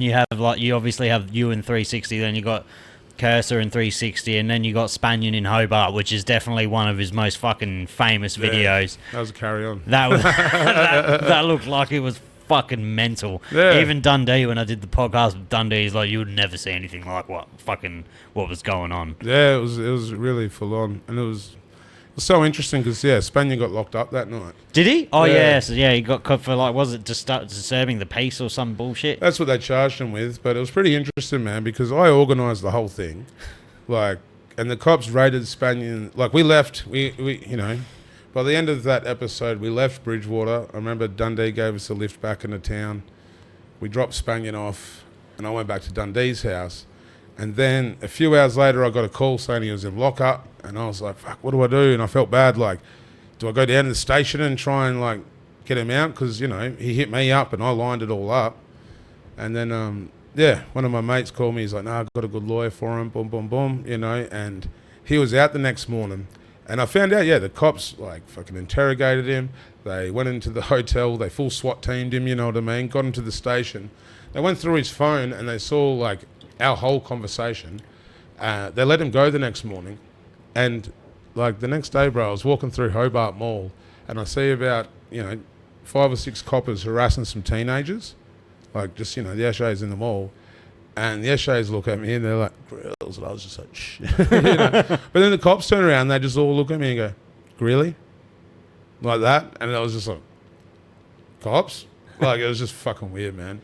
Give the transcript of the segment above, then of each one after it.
you have like you obviously have you in 360, then you got Cursor in 360, and then you got Spanian in Hobart, which is definitely one of his most fucking famous videos. That was a carry on. That was that looked like it was fucking mental. Yeah. Even Dundee, when I did the podcast with Dundee, he's like, you would never see anything like what was going on. Yeah, it was really full on, and it was so interesting because Spanian got locked up that night. Did he? Oh yeah, so he got caught for like, was it disturbing the peace or some bullshit? That's what they charged him with, but it was pretty interesting, man, because I organised the whole thing, like, and the cops raided Spanian. Like, we left, we by the end of that episode, we left Bridgewater. I remember Dundee gave us a lift back into town. We dropped Spanian off, and I went back to Dundee's house. And then a few hours later, I got a call saying he was in lockup, and I was like, fuck, what do I do? And I felt bad, like, do I go down to the station and try and, like, get him out? Because, he hit me up, and I lined it all up. And then, one of my mates called me. He's like, I've got a good lawyer for him, boom, boom, boom, and he was out the next morning. And I found out, the cops, like, fucking interrogated him. They went into the hotel. They full SWAT teamed him, you know what I mean? Got him to the station. They went through his phone, and they saw, like, our whole conversation. They let him go the next morning. And, like, the next day, bro, I was walking through Hobart Mall, and I see about, 5 or 6 coppers harassing some teenagers. Like, just, the Eshays in the mall. And the Eshays look at me, and they're like, grills. And I was just like, shit. But then the cops turn around, and they just all look at me and go, Greeley? Like that. And I was just like, cops? Like, it was just fucking weird, man.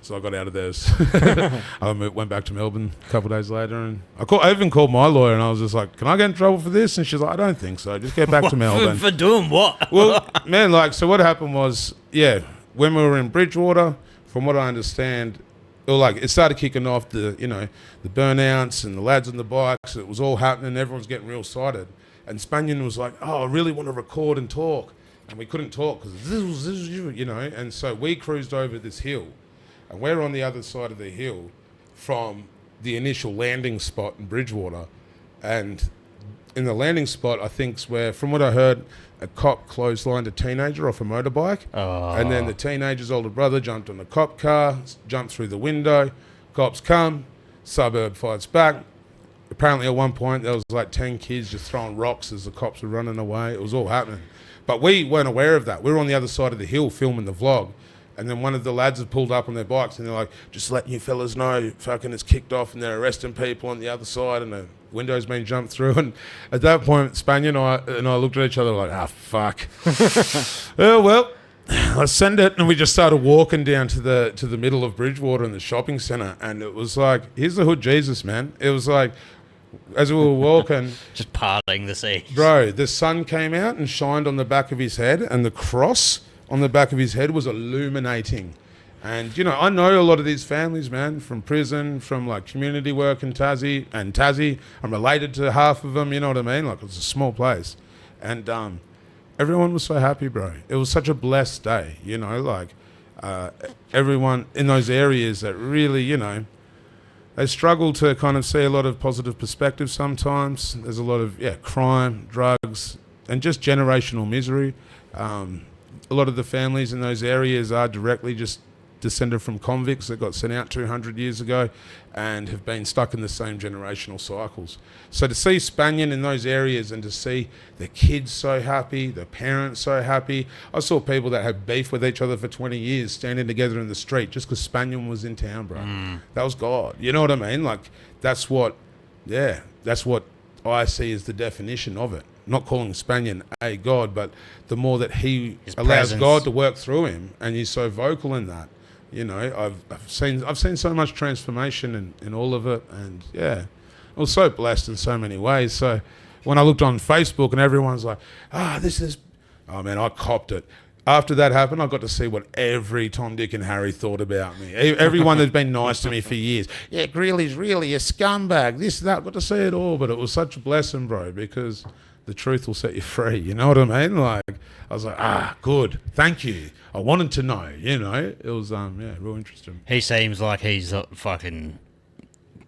So I got out of there. I went back to Melbourne a couple of days later, and I even called my lawyer, and I was just like, "Can I get in trouble for this?" And she's like, "I don't think so. Just get back to Melbourne." For doing what? Well, man, so what happened was, when we were in Bridgewater, from what I understand, it started kicking off the burnouts and the lads on the bikes. It was all happening. Everyone was getting real excited, and Spanian was like, "Oh, I really want to record and talk," and we couldn't talk because this was and so we cruised over this hill. And we're on the other side of the hill from the initial landing spot in Bridgewater. And in the landing spot, I think's where, from what I heard, a cop clotheslined a teenager off a motorbike. Oh. And then the teenager's older brother jumped on the cop car, jumped through the window. Cops come, suburb fights back. Apparently at one point there was like 10 kids just throwing rocks as the cops were running away. It was all happening. But we weren't aware of that. We were on the other side of the hill filming the vlog. And then one of the lads had pulled up on their bikes, and they're like, just letting you fellas know, fucking it's kicked off, and they're arresting people on the other side, and the window's been jumped through. And at that point, Spanian and I looked at each other like, fuck. Oh, well, let's send it. And we just started walking down to the middle of Bridgewater in the shopping centre, and it was like, here's the hood Jesus, man. It was like, as we were walking... just parting the seas. Bro, the sun came out and shined on the back of his head, and the cross on the back of his head was illuminating. And, I know a lot of these families, man, from prison, from, like, community work in Tassie. I'm related to half of them, you know what I mean? Like, it's a small place. And everyone was so happy, bro. It was such a blessed day, everyone in those areas that really, they struggle to kind of see a lot of positive perspective sometimes. There's a lot of, crime, drugs, and just generational misery. A lot of the families in those areas are directly just descended from convicts that got sent out 200 years ago and have been stuck in the same generational cycles. So to see Spanian in those areas and to see the kids so happy, the parents so happy. I saw people that had beef with each other for 20 years standing together in the street just because Spanian was in town, bro. That was God. You know what I mean? Like, that's what I see as the definition of it. Not calling Spanian a God, but the more that he allows God to work through him, and he's so vocal in that. I've seen so much transformation in all of it, and I was so blessed in so many ways. So when I looked on Facebook and everyone's like, oh man, I copped it. After that happened, I got to see what every Tom, Dick and Harry thought about me. Everyone that's been nice to me for years. Yeah, Greeley's really a scumbag, this, that. I got to see it all, but it was such a blessing, bro, because the truth will set you free. You know what I mean? Like, I was like, good. Thank you. I wanted to know, It was, real interesting. He seems like he's fucking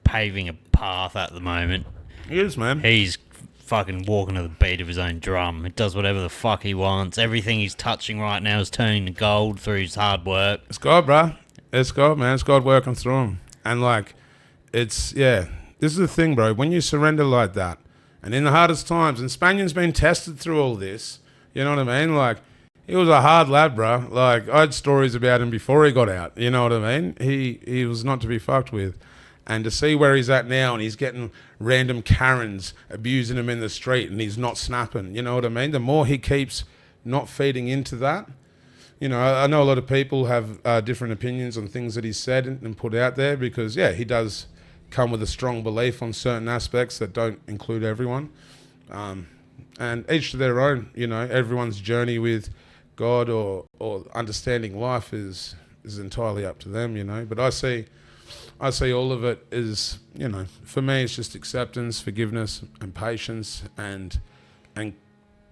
paving a path at the moment. He is, man. He's fucking walking to the beat of his own drum. He does whatever the fuck he wants. Everything he's touching right now is turning to gold through his hard work. It's God, bro. It's God, man. It's God working through him. And like, this is the thing, bro. When you surrender like that, and in the hardest times, and Spanian's been tested through all this, you know what I mean? Like, he was a hard lad, bro. Like, I had stories about him before he got out, you know what I mean? He was not to be fucked with. And to see where he's at now, and he's getting random Karens abusing him in the street, and he's not snapping, you know what I mean? The more he keeps not feeding into that, you know, I know a lot of people have different opinions on things that he's said and put out there because, he does come with a strong belief on certain aspects that don't include everyone. And each to their own, you know, everyone's journey with God or understanding life is entirely up to them, you know. But I see all of it is, you know, for me it's just acceptance, forgiveness and patience and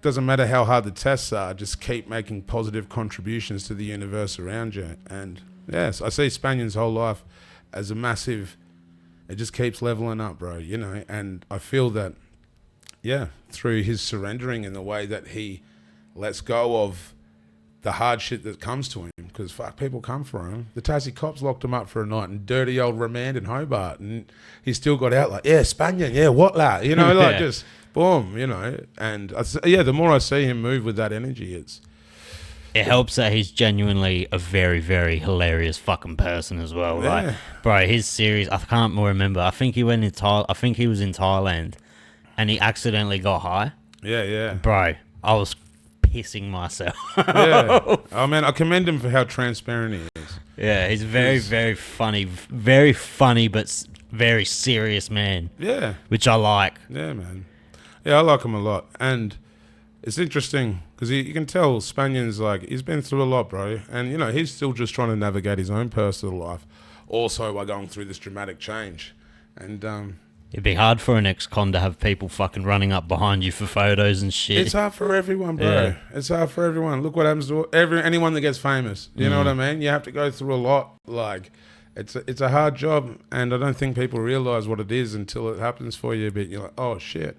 doesn't matter how hard the tests are, just keep making positive contributions to the universe around you. And yes, I see Spanian's whole life as a massive, it just keeps leveling up, bro, you know. And I feel that, through his surrendering and the way that he lets go of the hard shit that comes to him, because fuck, people come for him. The Tassie cops locked him up for a night in dirty old remand in Hobart, and he still got out like, Spanian, what that? You know, like just boom, you know. And the more I see him move with that energy, it helps that he's genuinely a very, very hilarious fucking person as well. Yeah. Like, bro, his series, I can't more remember. I think he was in Thailand, and he accidentally got high. Yeah. Bro, I was pissing myself. Yeah. Oh man, I commend him for how transparent he is. Yeah, he's very, very funny, but very serious man. Yeah. Which I like. Yeah, man. Yeah, I like him a lot. And it's interesting because you can tell Spanian's like, he's been through a lot, bro. And, you know, he's still just trying to navigate his own personal life also while going through this dramatic change. And, it'd be hard for an ex-con to have people fucking running up behind you for photos and shit. It's hard for everyone, bro. Yeah. It's hard for everyone. Look what happens to anyone that gets famous. You know what I mean? You have to go through a lot. Like, it's a hard job, and I don't think people realize what it is until it happens for you. But you're like, oh shit,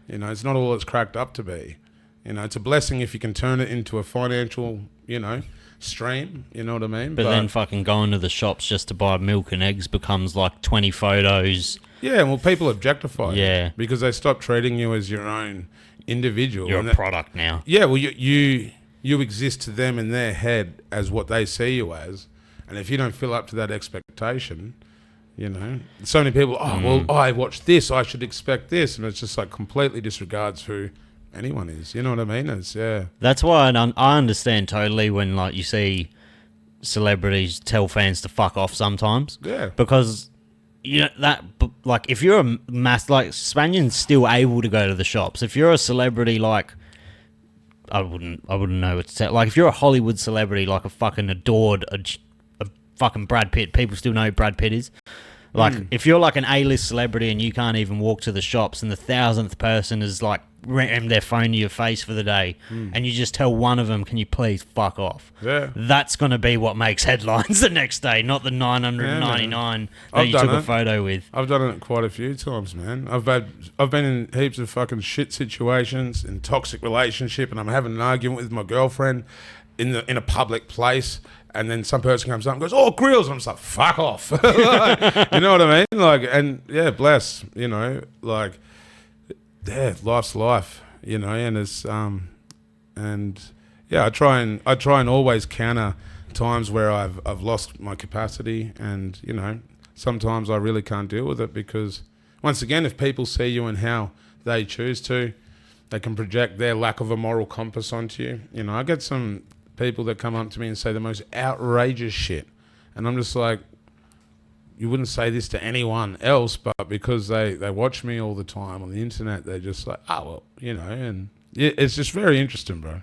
you know, it's not all it's cracked up to be. You know, it's a blessing if you can turn it into a financial, you know, stream. You know what I mean? But then fucking going to the shops just to buy milk and eggs becomes like 20 photos. Yeah, well, people objectify Yeah. you because they stop treating you as your own individual. You're a product now. Yeah, well, you exist to them in their head as what they see you as, and if you don't fill up to that expectation, you know, so many people, well, I watched this, I should expect this, and it's just like completely disregards who anyone is. You know what I mean? That's why I understand totally when like you see celebrities tell fans to fuck off sometimes. Yeah. Because you know that, like, if you're a like Spanian's still able to go to the shops. If you're a celebrity, like, I wouldn't know what to say. Like, if you're a Hollywood celebrity, like a fucking adored a fucking Brad Pitt, people still know who Brad Pitt is. Like, if you're like an A-list celebrity and you can't even walk to the shops, and the 1,000th person is like rammed their phone to your face for the day, and you just tell one of them, can you please fuck off? Yeah. That's going to be what makes headlines the next day, not the 999 that you took a photo with. I've done it quite a few times, man. I've been in heaps of fucking shit situations, in toxic relationship, and I'm having an argument with my girlfriend in a public place, and then some person comes up and goes, "Oh, grills," and I'm just like, "Fuck off." Like, you know what I mean? Like, and yeah, bless, you know, like, yeah, life's life, you know, and it's and yeah, I try and always counter times where I've lost my capacity, and you know, sometimes I really can't deal with it because once again, if people see you and how they choose to, they can project their lack of a moral compass onto you. You know, I get some people that come up to me and say the most outrageous shit, and I'm just like, you wouldn't say this to anyone else, but because they watch me all the time on the internet, they're just like, oh, well, you know, and it's just very interesting, bro.